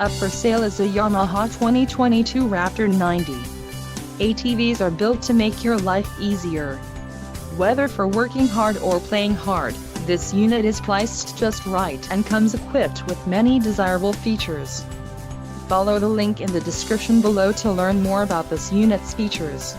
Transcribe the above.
Up for sale is a Yamaha 2022 Raptor 90. ATVs are built to make your life easier. Whether for working hard or playing hard, this unit is priced just right and comes equipped with many desirable features. Follow the link in the description below to learn more about this unit's features.